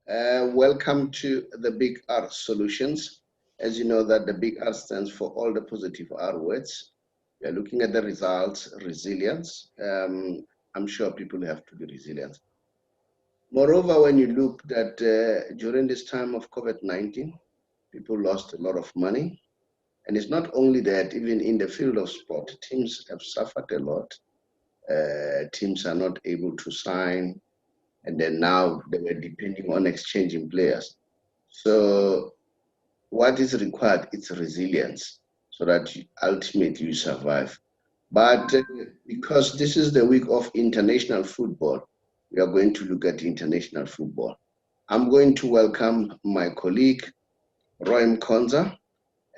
Welcome to the Big R Solutions. As you know that the Big R stands for all the positive R words. We are looking at the results, resilience. I'm sure people have to be resilient. Moreover, when you look at during this time of COVID-19, people lost a lot of money. And it's not only that, even in the field of sport, teams have suffered a lot. Teams are not able to sign, and then now they were depending on exchanging players. So what is required is resilience so that ultimately you survive. But because this is the week of international football, we are going to look at international football. I'm going to welcome my colleague, Roy Mkhonza,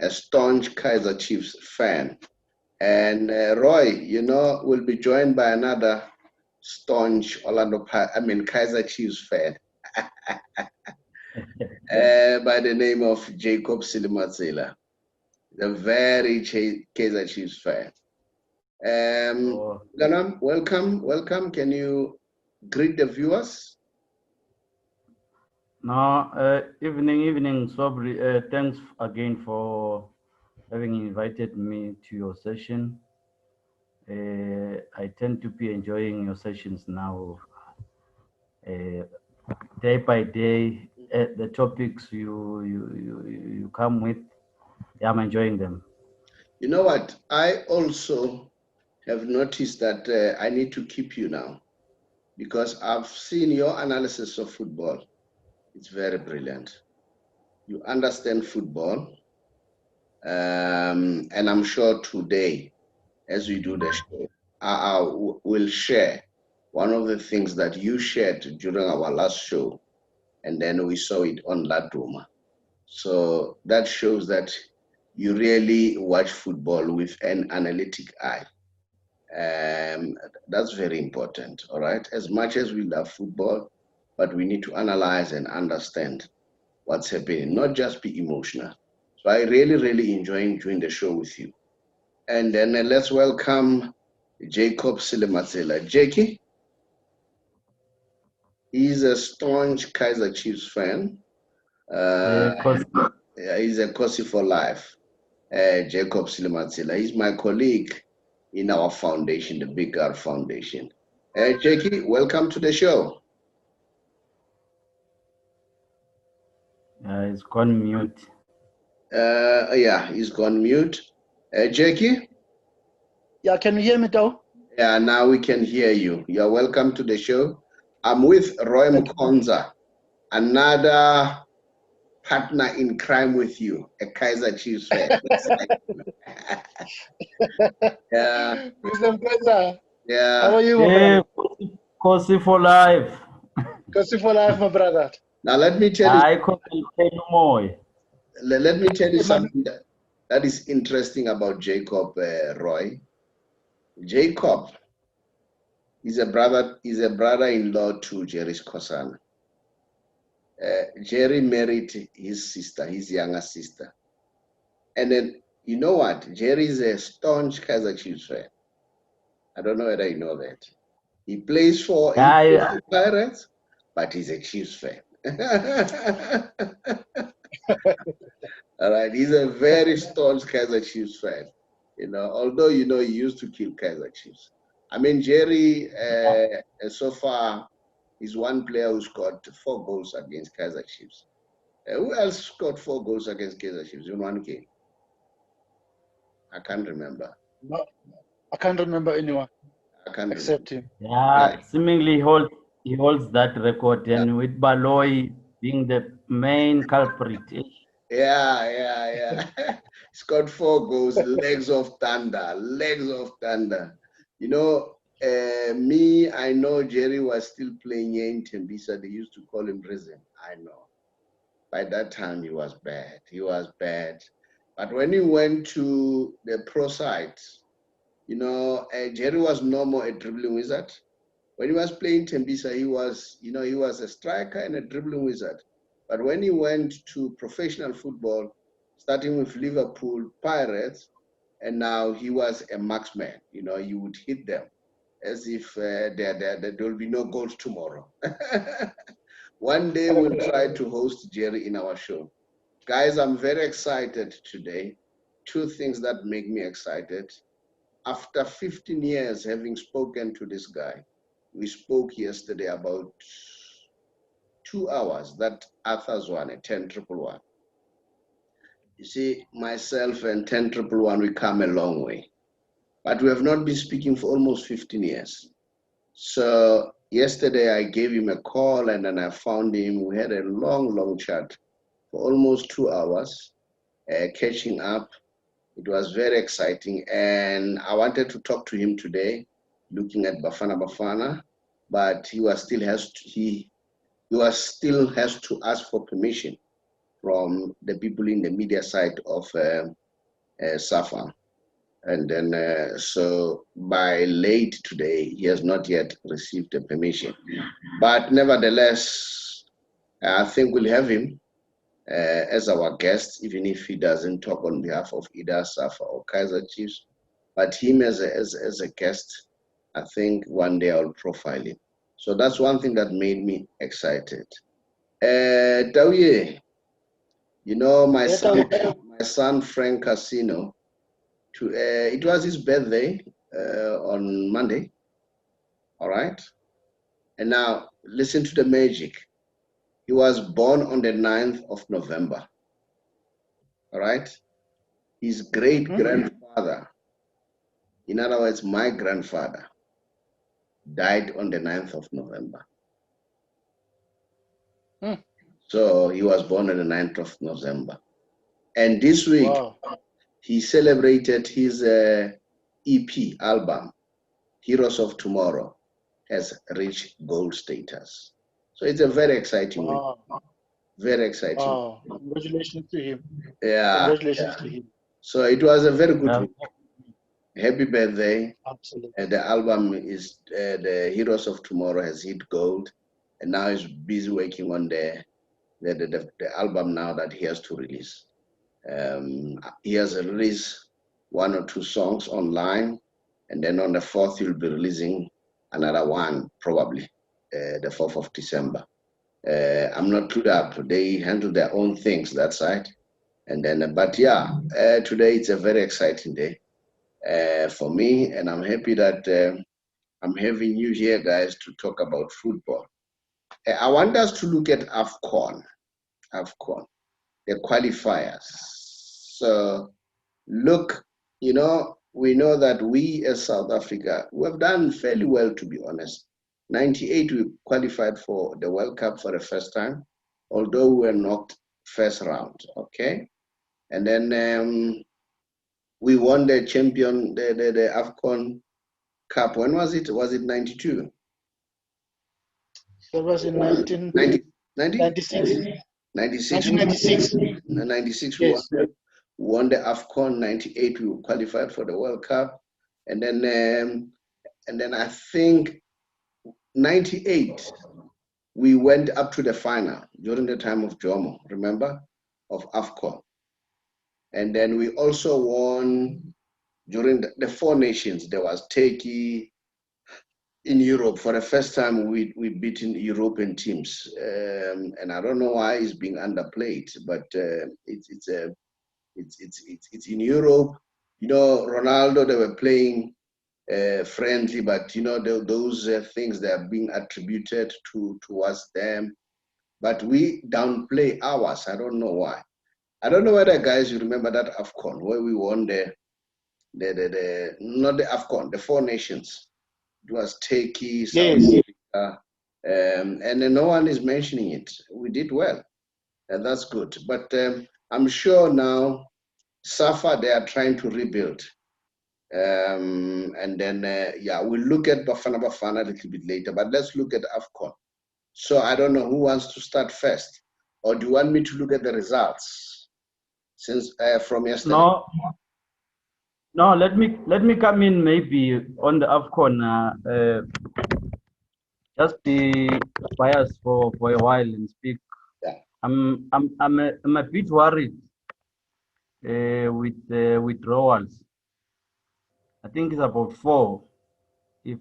a staunch Kaizer Chiefs fan. And Roy, will be joined by another staunch Kaizer Chiefs fan by the name of Jacob Selematsela, the very Kaizer Chiefs fan. Ganam, welcome. Can you greet the viewers? No, evening, Swabri. Thanks again for having invited me to your session. I tend to be enjoying your sessions now, day by day. The topics you come with, yeah, I'm enjoying them. You know what? I also have noticed that I need to keep you now because I've seen your analysis of football. It's very brilliant. You understand football. And I'm sure today, as we do the show, I will share one of the things that you shared during our last show, and then we saw it on Laduma. So that shows that you really watch football with an analytic eye. That's very important, all right? As much as we love football, but we need to analyze and understand what's happening, not just be emotional. So I really enjoying doing the show with you. And then let's welcome Jacob Selematsela. Jakey, he's a staunch Kaizer Chiefs fan. He's a Kosi for life. Jacob Selematsela. He's my colleague in our foundation, the Big R Foundation. Jakey, welcome to the show. It's gone mute. Yeah, he's gone mute. Jakey? Yeah, can you hear me though? Yeah, now we can hear you. You're welcome to the show. I'm with Roy Mkhonza, another partner in crime with you, a Kaizer Chiefs fan. Yeah. Mr. Mkhonza. Yeah. How are you, my brother? Kosi for life. Kosi for life, my brother. Now let me tell you. Let me tell you something that is interesting about Jacob, Roy. Jacob is a brother-in-law to Jerry's Kosana. Jerry married his younger sister. And then, you know what? Jerry is a staunch Kaizer Chiefs fan. I don't know whether you know that. He plays for Pirates, but he's a Chiefs fan. All right, he's a very staunch Kaizer Chiefs fan. Although he used to kill Kaizer Chiefs. I mean, Jerry, so far, is one player who scored 4 goals against Kaizer Chiefs. Who else scored 4 goals against Kaizer Chiefs in one game? I can't remember. No, I can't remember anyone except him. Yeah, seemingly he holds that record, and with Baloy being the main culprit. Yeah. Scored 4 goals, legs of thunder. Me, I know Jerry was still playing here in Tembisa. They used to call him Risen. I know. By that time, he was bad. But when he went to the pro side, Jerry was no more a dribbling wizard. When he was playing Tembisa, he was a striker and a dribbling wizard. But when he went to professional football, starting with Liverpool Pirates, and now he was a marksman. You would hit them as if there will be no goals tomorrow. One day we'll try to host Jerry in our show. Guys, I'm very excited today. Two things that make me excited. After 15 years having spoken to this guy, we spoke yesterday about 2 hours, that Arthur's one, a 10-111. You see, myself and 10-111, we come a long way. But we have not been speaking for almost 15 years. So yesterday I gave him a call and then I found him. We had a long chat for almost 2 hours, catching up. It was very exciting. And I wanted to talk to him today, looking at Bafana Bafana, but he still has to ask for permission from the people in the media side of SAFA. And then, so by late today, he has not yet received the permission. But nevertheless, I think we'll have him as our guest, even if he doesn't talk on behalf of either SAFA or Kaizer Chiefs. But him as a guest, I think one day I'll profile him. So that's one thing that made me excited. Dawie, you know, my son Frank Casino, it was his birthday on Monday, all right? And now, listen to the magic. He was born on the 9th of November, all right? His great-grandfather, in other words, my grandfather, died on the 9th of November. So he was born on the 9th of November. And this week, he celebrated his EP album, Heroes of Tomorrow, has reached gold status. So it's a very exciting week. Very exciting. Congratulations to him. Yeah. Congratulations to him. So it was a very good week. Happy birthday. Absolutely. The album is the Heroes of Tomorrow has hit gold, and now he's busy working on the album now that he has to release. He has released 1 or 2 songs online, and then on the 4th he'll be releasing another one, probably the 4th of December. I'm not clued up. They handle their own things that side, and then but yeah, today it's a very exciting day for me, and I'm happy that I'm having you here, guys, to talk about football. I want us to look at AFCON, the qualifiers. So look, you know, we know that we as South Africa, we have done fairly well, to be honest. 98, we qualified for the World Cup for the first time, although we were knocked first round, okay? And then we won the champion, the AFCON Cup. When was it? Was it 92? That was in 1996. 1996. 96, yes. we won the AFCON. 98, we qualified for the World Cup. And then I think 98, we went up to the final during the time of Jomo, remember, of AFCON. And then we also won during the 4 nations. There was Turkey. In Europe, for the first time, we beaten European teams, and I don't know why it's being underplayed, but it's in Europe. You know, Ronaldo, they were playing friendly, but you know those things that are being attributed towards them. But we downplay ours. I don't know why. I don't know whether, guys, you remember that AFCON where we won not the AFCON, the 4 nations. It was Turkey, South Africa, and then no one is mentioning it. We did well, and that's good. But I'm sure now, SAFA, they are trying to rebuild. And then, yeah, we'll look at Bafana Bafana a little bit later, but let's look at AFCON. So I don't know who wants to start first, or do you want me to look at the results since from yesterday? No, let me come in maybe on the AFCON. Just be biased for a while and speak. Yeah. I'm a bit worried with withdrawals. I think it's about 4. If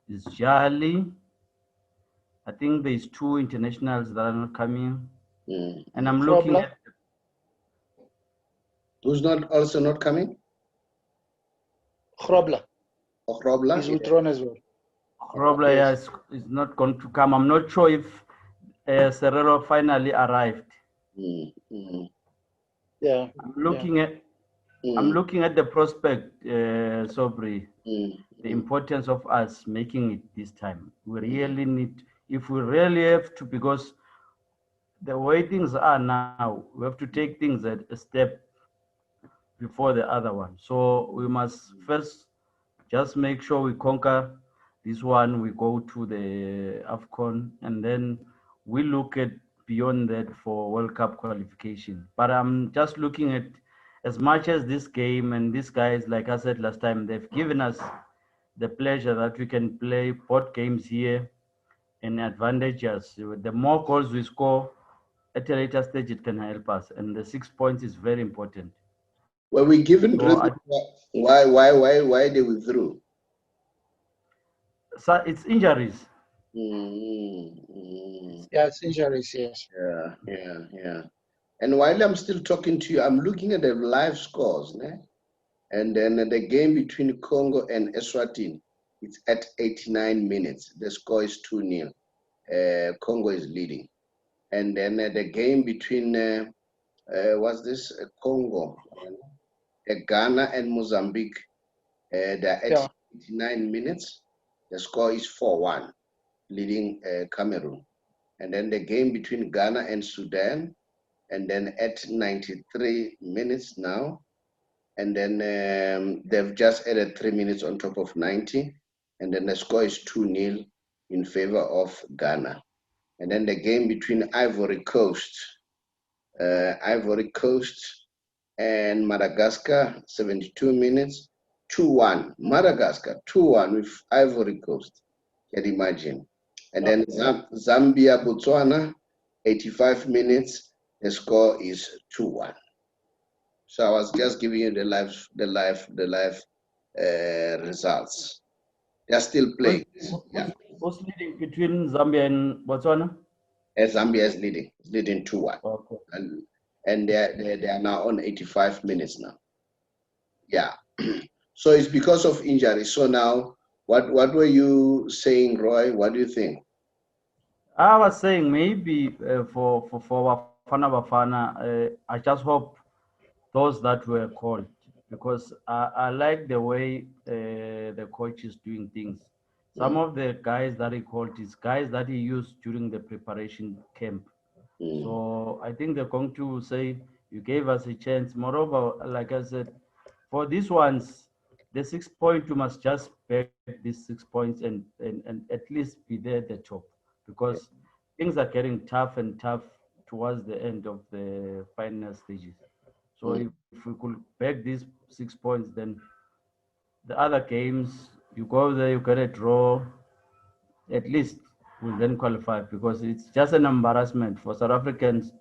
it's Jali, I think there's 2 internationals that are not coming. Mm. And I'm looking at... Who's not also not coming? Grobler. Oh, Grobler? He's withdrawn as well. Grobler is not going to come. I'm not sure if Serrero finally arrived. Yeah. I'm looking at the prospect, Sobri, the importance of us making it this time. We really need, if we really have to, because the way things are now, we have to take things at a step before the other one. So we must first just make sure we conquer this one, we go to the AFCON, and then we look at beyond that for World Cup qualification. But I'm just looking at, as much as this game and these guys, like I said last time, they've given us the pleasure that we can play both games here and advantage us. The more goals we score at a later stage, it can help us. And the 6 points is very important. Were we given reason why they withdrew? So it's injuries. Yeah, it's injuries, yes. Yeah. And while I'm still talking to you, I'm looking at the live scores, né? And then the game between Congo and Eswatini, it's at 89 minutes. The score is 2-0. Congo is leading. And then the game between, Congo, Ghana and Mozambique, they're at 89 minutes. The score is 4-1, leading Cameroon. And then the game between Ghana and Sudan, and then at 93 minutes now. And then they've just added 3 minutes on top of 90. And then the score is 2-0 in favor of Ghana. And then the game between Ivory Coast and Madagascar, 72 minutes, 2-1. Madagascar, 2-1 with Ivory Coast, can you imagine? And then Zambia, Botswana, 85 minutes, the score is 2-1. So I was just giving you the live results. They're still playing. Who's leading between Zambia and Botswana? Zambia is leading 2-1. Okay. And they are now on 85 minutes now. Yeah. So it's because of injury. So now, what were you saying, Roy? What do you think? I was saying maybe for Bafana Bafana, I just hope those that were called, because I like the way the coach is doing things. Some of the guys that he called is guys that he used during the preparation camp. So I think they're going to say, you gave us a chance. Moreover, like I said, for these ones, the 6 points, you must just back these 6 points and at least be there at the top, because things are getting tough and tough towards the end of the final stages. So if we could back these 6 points, then the other games, you go there, you get a draw, at least we'll then qualify, because it's just an embarrassment for South Africans,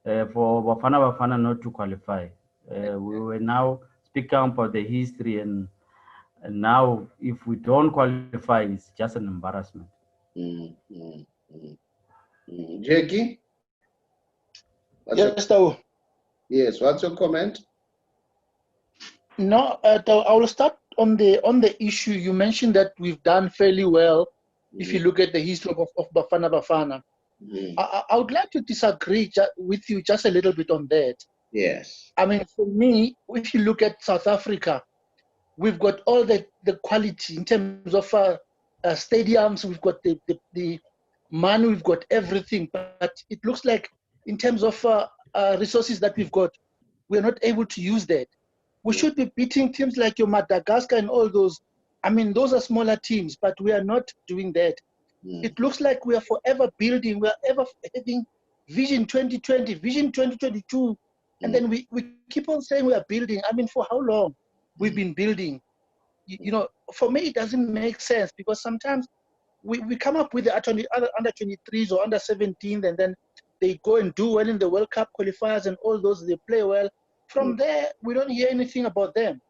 for Bafana Bafana not to qualify. We were now speaking about the history, and now if we don't qualify, it's just an embarrassment. Jackie? Yes, what's your comment? No, I will start on the issue. You mentioned that we've done fairly well if you look at the history of Bafana Bafana. I would like to disagree with you just a little bit on that. Yes. I mean, for me, if you look at South Africa, we've got all the quality in terms of stadiums, we've got the money, we've got everything, but it looks like in terms of resources that we've got, we're not able to use that. We should be beating teams like your Madagascar and all those. I mean, those are smaller teams, but we are not doing that. It looks like we are forever building, we are ever having Vision 2020, Vision 2022, and then we keep on saying we are building. I mean, for how long we've been building? You know, for me, it doesn't make sense, because sometimes we come up with the under 23s or under 17s, and then they go and do well in the World Cup qualifiers and all those, they play well. From there, we don't hear anything about them.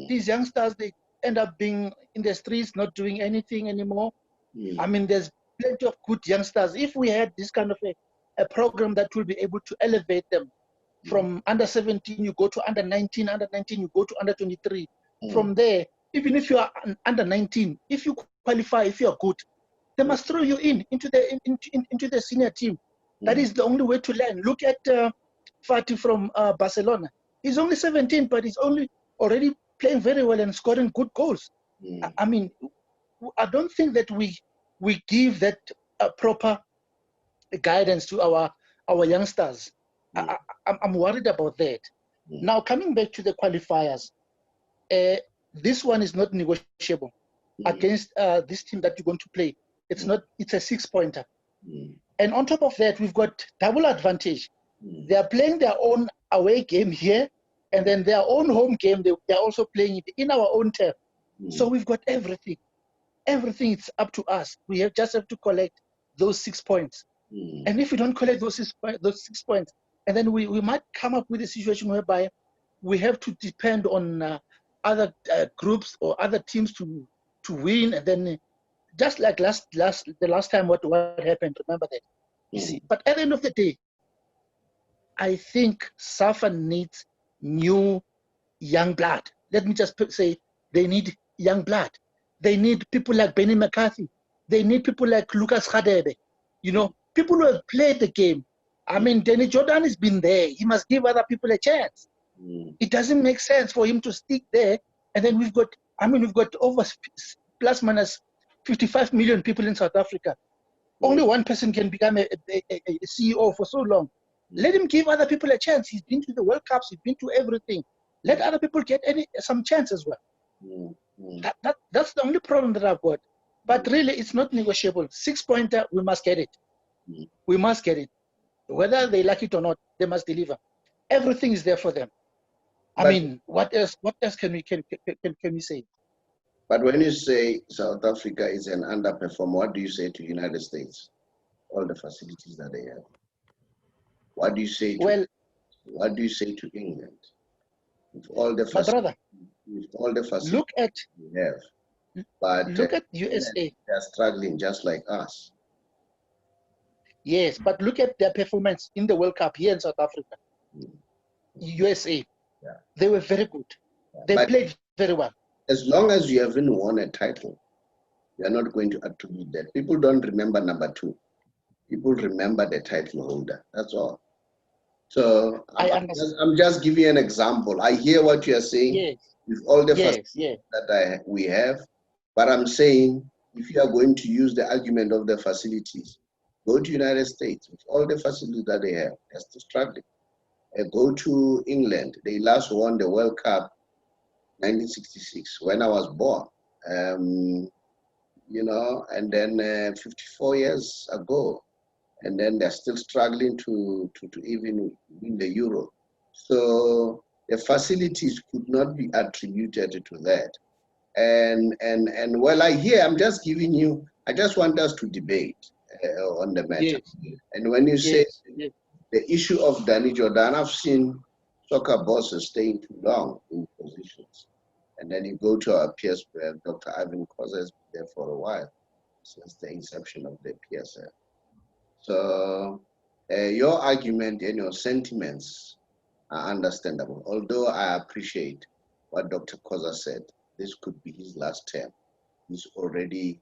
These youngsters, they end up being in the streets, not doing anything anymore. I mean, there's plenty of good youngsters. If we had this kind of a program that will be able to elevate them from under 17, you go to under 19, under 19, you go to under 23. From there, even if you are under 19, if you qualify, if you are good, they must throw you into the senior team. That is the only way to learn. Look at Fati from Barcelona. He's only 17, but he's already playing very well and scoring good goals. I mean, I don't think that we give that proper guidance to our youngsters. I'm worried about that. Now, coming back to the qualifiers, this one is not negotiable against this team that you're going to play. It's not. It's a 6-pointer. And on top of that, we've got double advantage. They are playing their own away game here, and then their own home game, they're also playing it in our own turf. So we've got everything. Everything is up to us. We just have to collect those 6 points. And if we don't collect those 6 points, and then we might come up with a situation whereby we have to depend on other groups or other teams to win, and then just like the last time what happened, remember that. You see, but at the end of the day, I think SAFA needs new young blood. Let me just say they need young blood. They need people like Benny McCarthy. They need people like Lucas Radebe. You know, people who have played the game. I mean, Danny Jordan has been there. He must give other people a chance. It doesn't make sense for him to stick there. And then we've got over plus minus 55 million people in South Africa. Only one person can become a CEO for so long. Let him give other people a chance. He's been to the World Cups. He's been to everything. Let other people get some chance as well. That's the only problem that I've got. But really, it's not negotiable. 6-pointer, we must get it. We must get it. Whether they like it or not, they must deliver. Everything is there for them. I mean, what else can we say? But when you say South Africa is an underperformer, what do you say to United States? All the facilities that they have. What do you say to England? With all the facilities look at we have. But look at USA. They are struggling just like us. Yes, but look at their performance in the World Cup here in South Africa. USA. They were very good. They played very well. As long as you haven't won a title, you are not going to attribute that. People don't remember number 2. People remember the title holder. That's all. So I'm just giving you an example. I hear what you are saying with all the facilities that we have, but I'm saying if you are going to use the argument of the facilities, go to United States with all the facilities that they have. They're still struggling. Go to England. They last won the World Cup 1966 when I was born. You know, and then 54 years ago. And then they're still struggling to even win the Euro. So the facilities could not be attributed to that. And well, I'm just giving you, I just want us to debate on the matter. And when you say the issue of Danny Jordan, I've seen soccer bosses staying too long in positions. And then you go to our peers, Dr. Ivan Khoza has been there for a while, since the inception of the PSL. So your argument and your sentiments are understandable, although I appreciate what Dr. Khoza said. This could be his last term. He's already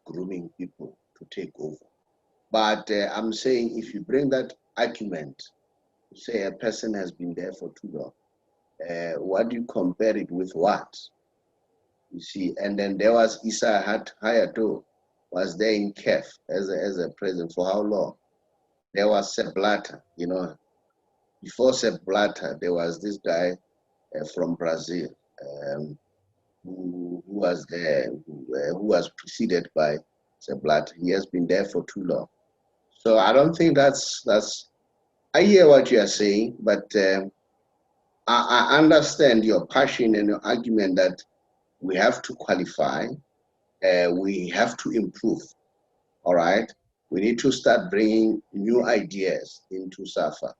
grooming people to take over. But I'm saying if you bring that argument, say a person has been there for too long, what do you compare it with what? You see, and then there was Issa Hayatou, was there in CAF as a president for how long? There was Sepp Blatter, you know. Before Sepp Blatter, there was this guy from Brazil who was there, who was preceded by Sepp Blatter. He has been there for too long. So I don't think that's. I hear what you are saying, but I understand your passion and your argument that we have to qualify. We have to improve, all right? We need to start bringing new ideas into SAFA,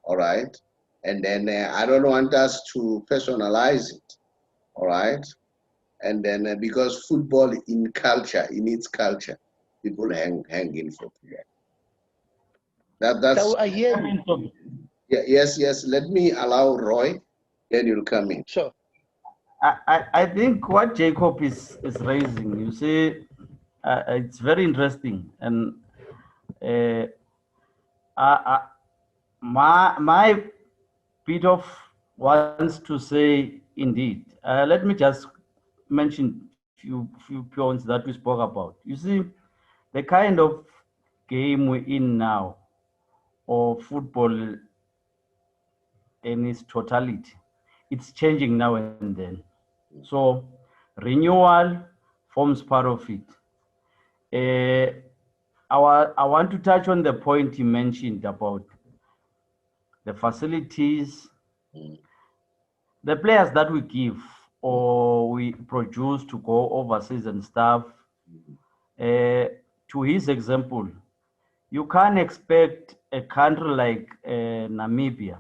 all right? And then I don't want us to personalize it, all right? And then because football in its culture, people hang in for too long. That's I hear you. yeah, yes. Let me allow Roy, then you'll come in. Sure. I think what Jacob is raising, you see, it's very interesting, and uh, I, my bit of wants to say indeed. Let me just mention few points that we spoke about. You see, the kind of game we're in now, or football in its totality, it's changing now and then. So renewal forms part of it. I want to touch on the point you mentioned about the facilities, the players that we give or we produce to go overseas and stuff. To his example, you can't expect a country like Namibia.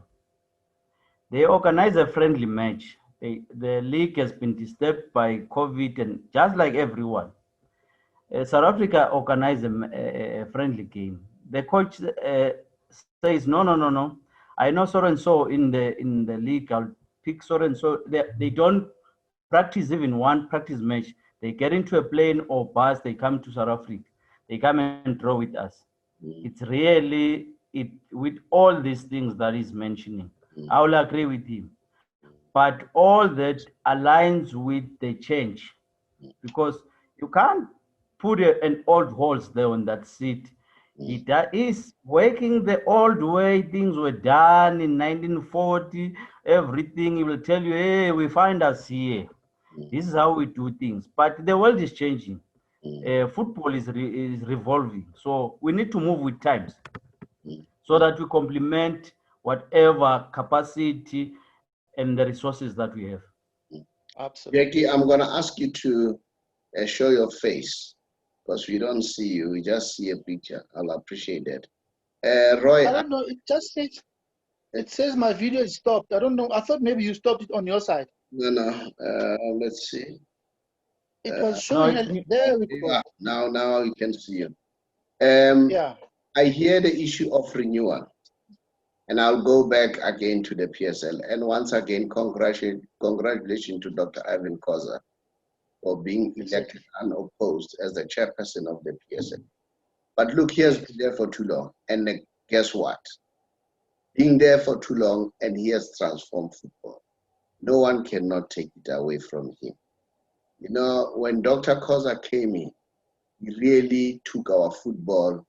They organize a friendly match. The league has been disturbed by COVID, and just like everyone, South Africa organized a friendly game. The coach says, no. I know so and so in the league. I'll pick so and so. They don't practice even one practice match. They get into a plane or bus. They come to South Africa. They come and draw with us. It's really it with all these things that he's mentioning. I will agree with him, but all that aligns with the change, because you can't put an old horse there on that seat. It is working the old way things were done in 1940. Everything he will tell you, hey, we find us here. This is how we do things. But the world is changing. Football is revolving. So we need to move with times so that we complement whatever capacity and the resources that we have. Absolutely. Jackie, I'm going to ask you to show your face because we don't see you. We just see a picture. I'll appreciate that. Roy, I don't know. It says my video is stopped. I don't know. I thought maybe you stopped it on your side. no. Let's see. It was showing. There we go. Now you can see you. Yeah. I hear the issue of renewal. And I'll go back again to the PSL. And once again, congratulations to Dr. Ivan Koza for being elected unopposed as the chairperson of the PSL. But look, he has been there for too long. And guess what? Being there for too long, and he has transformed football. No one cannot take it away from him. You know, when Dr. Koza came in, he really took our football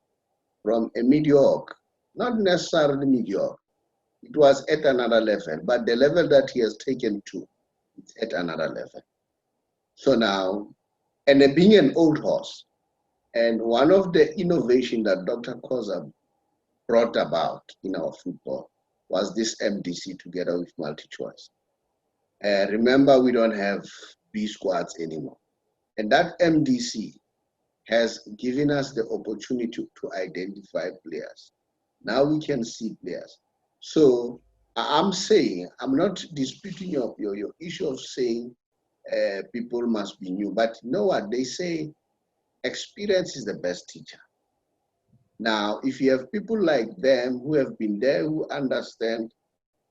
from a mediocre, not necessarily mediocre. It was at another level, but the level that he has taken to, it's at another level. So now, and being an old horse, and one of the innovation that Dr. Koza brought about in our football was this MDC together with multi-choice. Remember, we don't have B squads anymore. And that MDC has given us the opportunity to identify players. Now we can see players. So I'm saying, I'm not disputing your issue of saying people must be new, but you know what? They say experience is the best teacher. Now, if you have people like them who have been there, who understand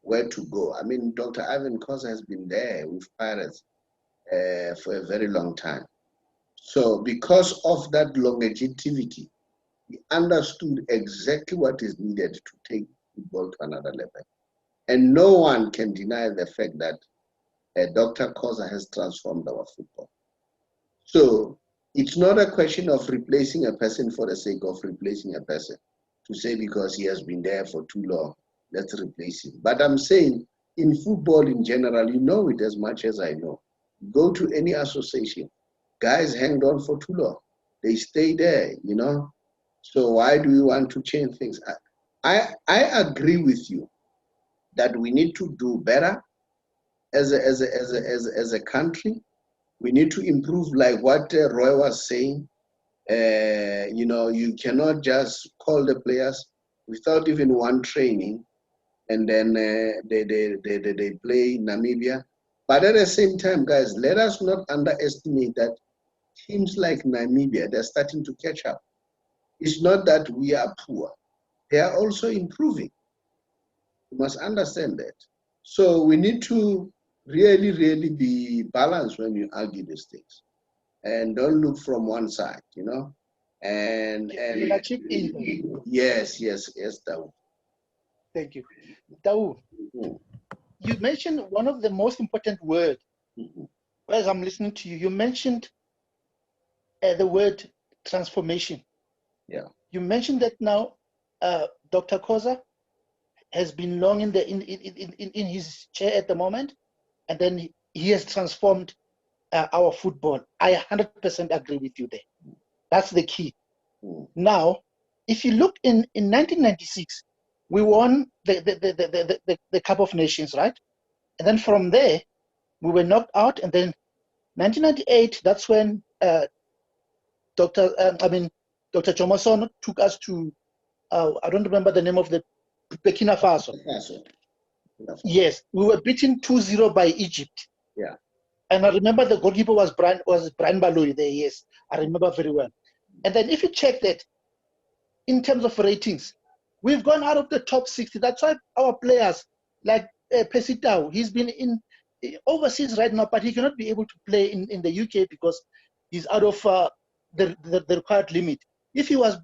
where to go. I mean, Dr. Ivan Koza has been there with Pirates for a very long time. So because of that longevity, he understood exactly what is needed to take football to another level. And no one can deny the fact that Dr. Koza has transformed our football. So it's not a question of replacing a person for the sake of replacing a person, to say because he has been there for too long, let's replace him. But I'm saying in football in general, you know it as much as I know. Go to any association, guys hanged on for too long. They stay there, you know. So why do we want to change things? I agree with you that we need to do better as a country. We need to improve, like what Roy was saying. You know, you cannot just call the players without even one training, and then they play Namibia. But at the same time, guys, let us not underestimate that teams like Namibia, they're starting to catch up. It's not that we are poor. They are also improving. You must understand that. So we need to really, really be balanced when you argue these things. And don't look from one side, you know. And yes, Tau. Thank you. Tau, you mentioned one of the most important words. As I'm listening to you, you mentioned the word transformation. Yeah. You mentioned that now Dr. Khoza has been long in his chair at the moment, and then he has transformed our football. I 100% agree with you there. That's the key. Now, if you look in 1996, we won the Cup of Nations, right? And then from there, we were knocked out. And then 1998, that's when Dr. Jomason took us to, I don't remember the name of the Burkina Faso. Yes, we were beaten 2-0 by Egypt. Yeah. And I remember the goalkeeper was Brian Baloyi there. Yes, I remember very well. And then if you check that, in terms of ratings, we've gone out of the top 60. That's why our players, like Pesitao, he's been in overseas right now, but he cannot be able to play in the UK because he's out of the required limit. If he was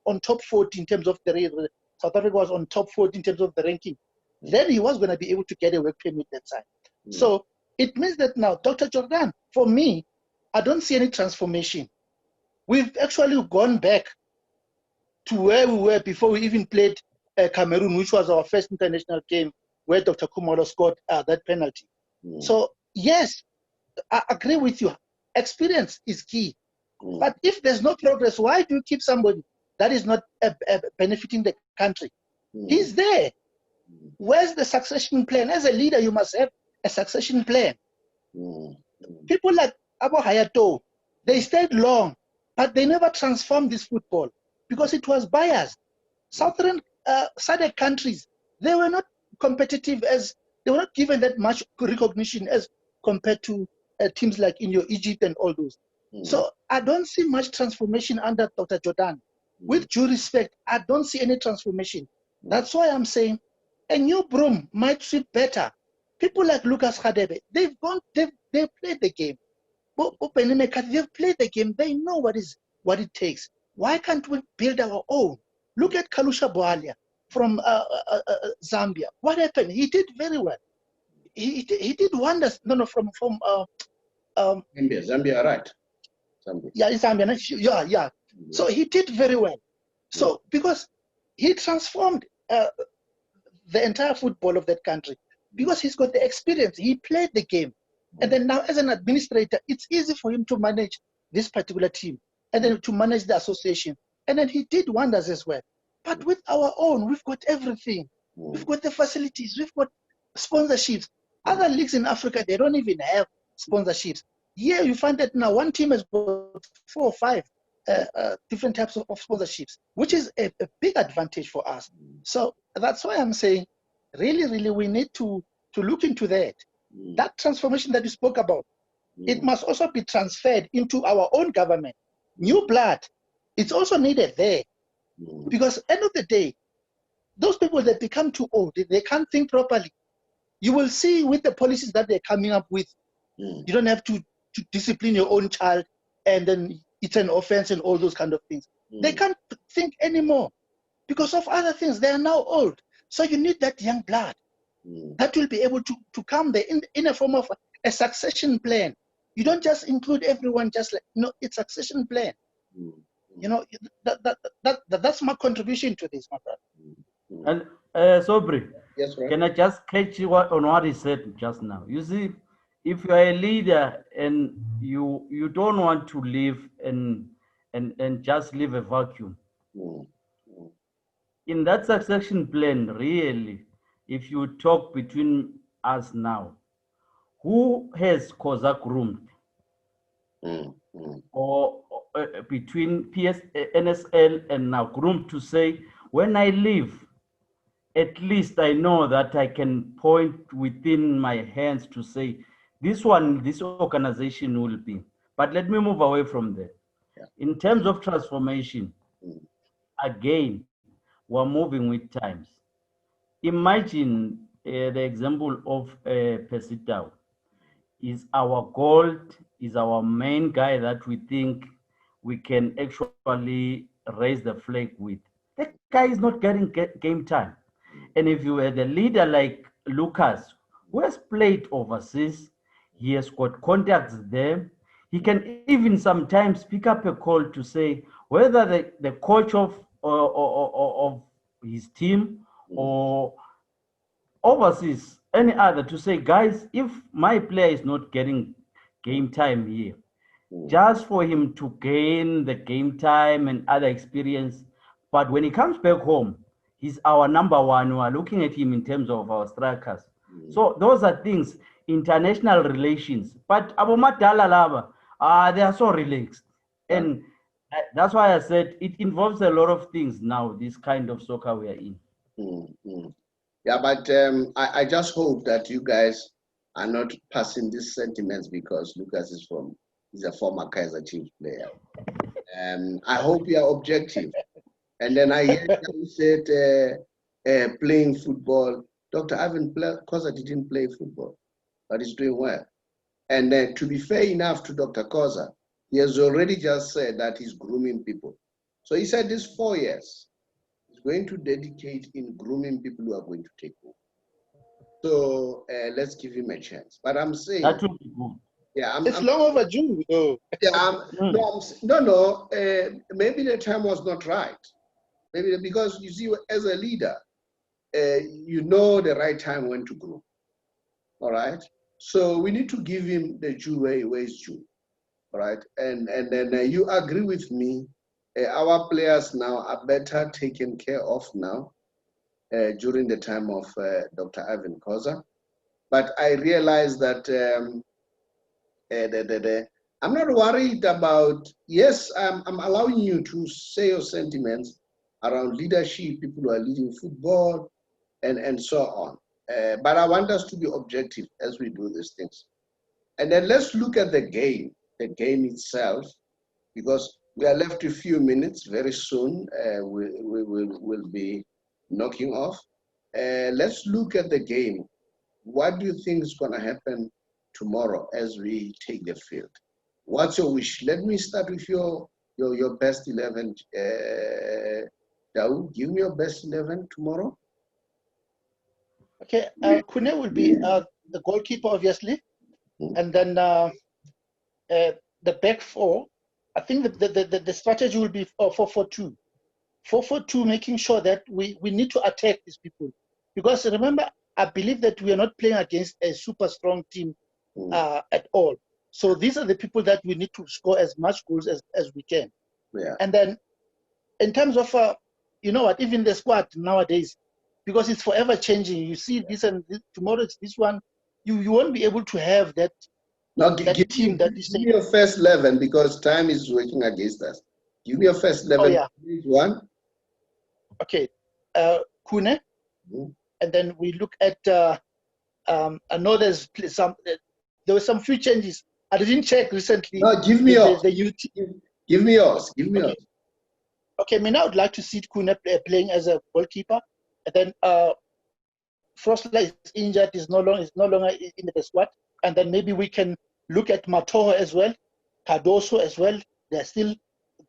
on top 40 in terms of the South Africa was on top 40 in terms of the ranking, then he was going to be able to get a work permit that time. So it means that now, Dr. Jordan, for me, I don't see any transformation. We've actually gone back to where we were before we even played Cameroon, which was our first international game where Dr. Khumalo scored that penalty. So, yes, I agree with you. Experience is key. But if there's no progress, why do you keep somebody that is not benefiting the country? He's there. Where's the succession plan? As a leader, you must have a succession plan. People like Abu Hayato, they stayed long, but they never transformed this football because it was biased. Southern SADC countries, they were not competitive as they were not given that much recognition as compared to teams like in your Egypt and all those. So I don't see much transformation under Dr. Jordan. With due respect, I don't see any transformation. That's why I'm saying a new broom might sweep better. People like Lucas Hadebe, they've played the game. They've played the game. They know what it takes. Why can't we build our own? Look at Kalusha Boalia from Zambia. What happened? He did very well. He did wonders. No, from Zambia, right? Zambia. Yeah, in Zambia. Yeah. So he did very well. So because he transformed the entire football of that country, because he's got the experience. He played the game. And then now as an administrator, it's easy for him to manage this particular team and then to manage the association. And then he did wonders as well. But with our own, we've got everything. We've got the facilities. We've got sponsorships. Other leagues in Africa, they don't even have sponsorships. Here you find that now one team has got 4 or 5 different types of sponsorships, which is a big advantage for us. So that's why I'm saying, really, we need to look into that. That transformation that you spoke about, it must also be transferred into our own government. New blood, it's also needed there. Because end of the day, those people that become too old, they can't think properly. You will see with the policies that they're coming up with, you don't have to discipline your own child and then it's an offense and all those kind of things. They can't think anymore because of other things. They are now old. So you need that young blood that will be able to come there in a form of a succession plan. You don't just include everyone just like, it's succession plan. That's my contribution to this, my brother. And Sobri, yes, right. Can I just catch you on what he said just now? You see, if you are a leader and you don't want to live and just leave a vacuum, in that succession plan, really, if you talk between us now, who has Kozak groomed? Or between NSL and now groomed to say, when I leave, at least I know that I can point within my hands to say, this organization will be. But let me move away from there. In terms of transformation, Again, we're moving with times. Imagine the example of Pesitao is our gold, is our main guy that we think we can actually raise the flag with. The guy is not getting game time. And if you had a leader like Lucas, who has played overseas, he has got contacts there, he can even sometimes pick up a call to say whether the coach of his team or overseas, any other, to say, guys, if my player is not getting game time here, just for him to gain the game time and other experience. But when he comes back home, he's our number one. We are looking at him in terms of our strikers. So those are things, international relations. But Abomadala Lava, they are so relaxed. And that's why I said it involves a lot of things now, this kind of soccer we are in. Yeah, but I just hope that you guys are not passing these sentiments because Lucas is a former Kaizer Chiefs player. I hope you are objective. And then I hear you said playing football. Dr. Ivan Koza didn't play football, but he's doing well. And to be fair enough to Dr. Koza, he has already just said that he's grooming people. So he said this 4 years, he's going to dedicate in grooming people who are going to take over. So let's give him a chance. But I'm saying that would be good. Yeah, it's long overdue, though. Yeah, no. Maybe the time was not right. Maybe because you see, as a leader, you know the right time when to grow. All right. So we need to give him the due where it's due. All right. And then you agree with me. Our players now are better taken care of now during the time of Dr. Ivan Koza. But I realize that I'm not worried about, yes, I'm allowing you to say your sentiments around leadership, people who are leading football, and so on. But I want us to be objective as we do these things. And then let's look at the game itself, because we are left a few minutes. Very soon we'll be knocking off. Let's look at the game. What do you think is going to happen tomorrow as we take the field? What's your wish? Let me start with your best 11. Daoud, give me your best 11 tomorrow. Okay, Kune will be the goalkeeper, obviously. And then the back four, I think the strategy will be 4-4-2. 4-4-2, making sure that we need to attack these people. Because remember, I believe that we are not playing against a super strong team at all. So these are the people that we need to score as much goals as we can. Yeah. And then in terms of, you know what, even the squad nowadays, because it's forever changing. You see this and this, tomorrow it's this one. You won't be able to have that, team that is saying. Give me your first 11 because time is working against us. Give me your first 11. Oh, yeah. One. Okay. Kune. And then we look at, I know there were some few changes. I didn't check recently. No, give me yours. Give me yours. Give me yours. Okay, I would like to see Kune playing as a goalkeeper. And then Frostler is injured, is no longer in the squad. And then maybe we can look at Matoho as well, Cardoso as well. They're still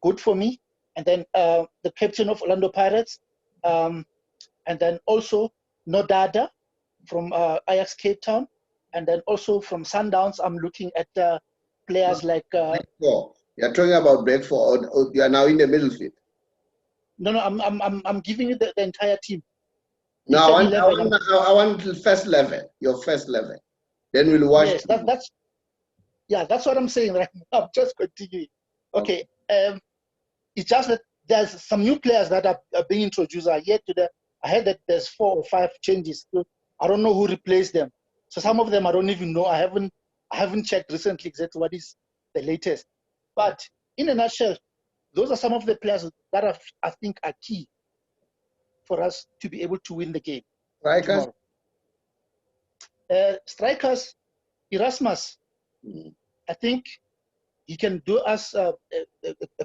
good for me. And then the captain of Orlando Pirates. And then also Nodada from Ajax Cape Town. And then also from Sundowns, I'm looking at players like... You're talking about Bedford, or you are now in the middle field? No, I'm giving you the entire team. No, I want the first 11, your first 11. Then we'll watch. Yes, that's what I'm saying right now. I'm just continuing. Okay, it's just that there's some new players that are being introduced. I heard that there's 4 or 5 changes. So I don't know who replaced them. So some of them I don't even know. I haven't checked recently exactly what is the latest. But in a nutshell, those are some of the players that I think are key for us to be able to win the game. Strikers? Strikers, Erasmus. I think he can do us a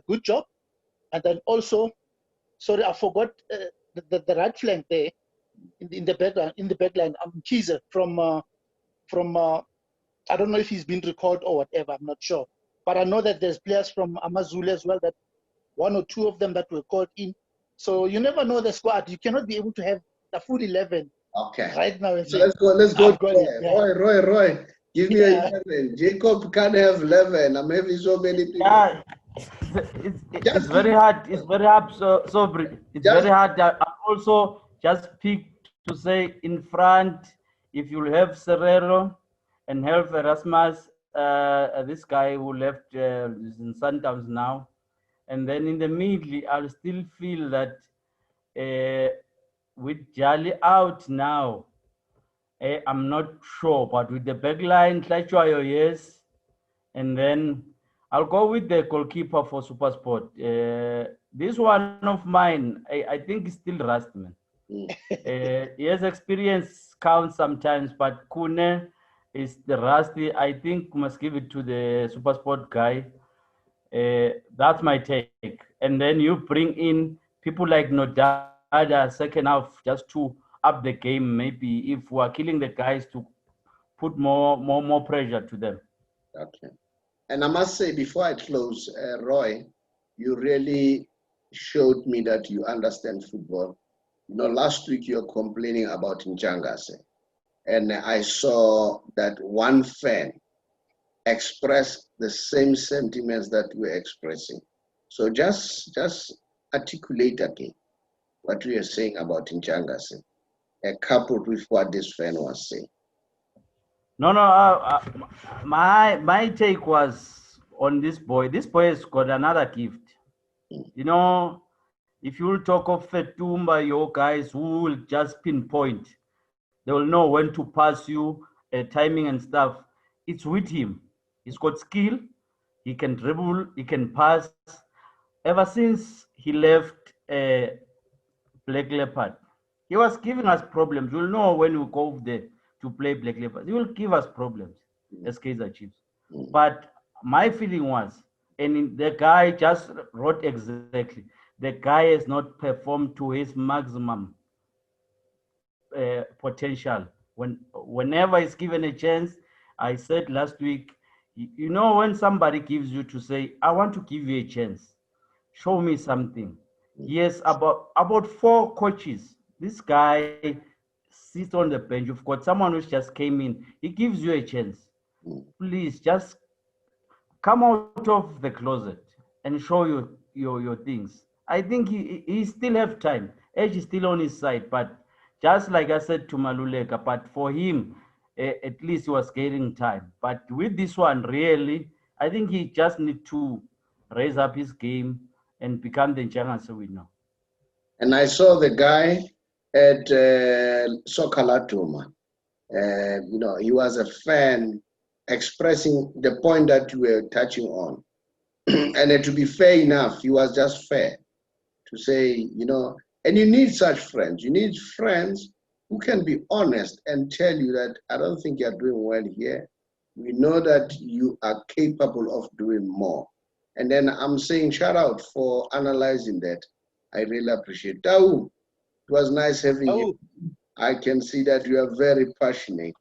good job. And then also, sorry, I forgot the right flank there in the background. In the backline, Kaizer from I don't know if he's been recalled or whatever. I'm not sure, but I know that there's players from Amazulu as well, that one or two of them that were called in. So you never know the squad. You cannot be able to have the full 11 right now and So say, let's go I've got there. it. Yeah. Roy, give me Yeah. 11. Jacob can't have 11. I'm having so many people. Yeah, it's very hard. It's very hard. It's very hard. I also just pick to say in front, if you have Serrero and have Erasmus, this guy who left is in Sundowns now, and then in the middle, I'll still feel that with Jali out now, I'm not sure, but with the back line, Tlachuayo, yes. And then I'll go with the goalkeeper for SuperSport. This one of mine, I think is still rusty, man. Yes, experience counts sometimes, but Kune is the rusty. I think we must give it to the SuperSport guy. That's my take. And then you bring in people like Nodada second half just to up the game. Maybe if we are killing the guys, to put more pressure to them. Okay. And I must say, before I close, Roy, you really showed me that you understand football. You know, last week you were complaining about Njangase, and I saw that one fan express the same sentiments that you were expressing. So just articulate again what you are saying about Njangase, coupled with what this fan was saying. No, my take was on this boy. This boy has got another gift. You know, if you will talk of Fetumba, your guys who will just pinpoint, they will know when to pass you, timing and stuff. It's with him. He's got skill. He can dribble. He can pass. Ever since he left Black Leopard, he was giving us problems. You'll know when we go there to play Black Leopard. He will give us problems as Kaizer Chiefs. But my feeling was, and the guy just wrote exactly, the guy has not performed to his maximum potential. Whenever he's given a chance, I said last week, you know, when somebody gives you to say, I want to give you a chance, show me something. Yes, about 4 coaches. This guy sits on the bench. You've got someone who just came in. He gives you a chance. Please just come out of the closet and show your things. I think he still have time. Edge is still on his side, but just like I said to Maluleka, but for him, at least he was getting time. But with this one, really, I think he just need to raise up his game and become the Njangase we know. And I saw the guy at Sokalatuma. You know, he was a fan expressing the point that you were touching on. And to be fair enough, he was just fair to say, you know, and you need such friends. You need friends who can be honest and tell you that I don't think you're doing well here. We know that you are capable of doing more. And then I'm saying shout out for analyzing that. I really appreciate it. Tau, it was nice having you. I can see that you are very passionate,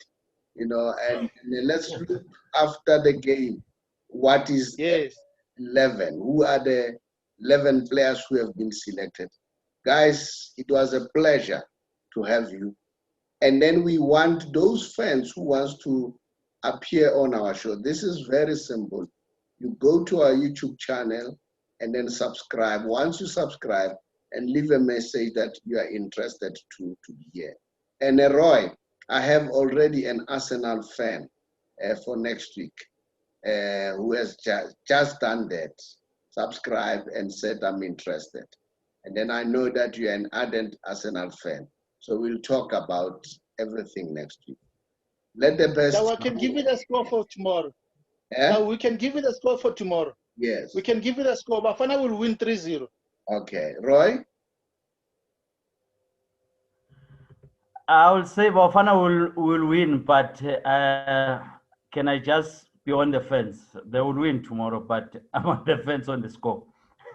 you know, and let's look after the game. What is 11? Who are the 11 players who have been selected? Guys, it was a pleasure to have you. And then we want those fans who wants to appear on our show. This is very simple. You go to our YouTube channel and then subscribe. Once you subscribe and leave a message that you are interested to be here. And Roy, I have already an Arsenal fan for next week who has just done that. Subscribe and said I'm interested. And then I know that you're an ardent Arsenal fan. So we'll talk about everything next week. Let the best. Now I can give you the score for tomorrow. Now we can give you the score for tomorrow. Yes. We can give you the score. Bafana will win 3-0. Okay. Roy? I will say Bafana will win, but can I just be on the fence? They will win tomorrow, but I'm on the fence on the score.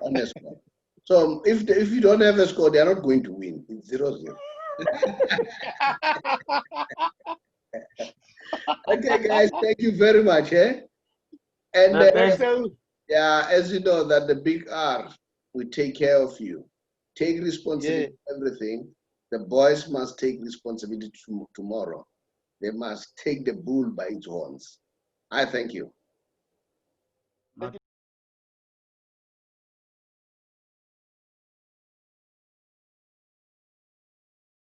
On the score. So if you don't have a score, they are not going to win. It's 0-0. Okay, guys, thank you very much. And Thanks. yeah, as you know, that the big R will take care of you. Take responsibility for everything. The boys must take responsibility tomorrow. They must take the bull by its horns. I thank you.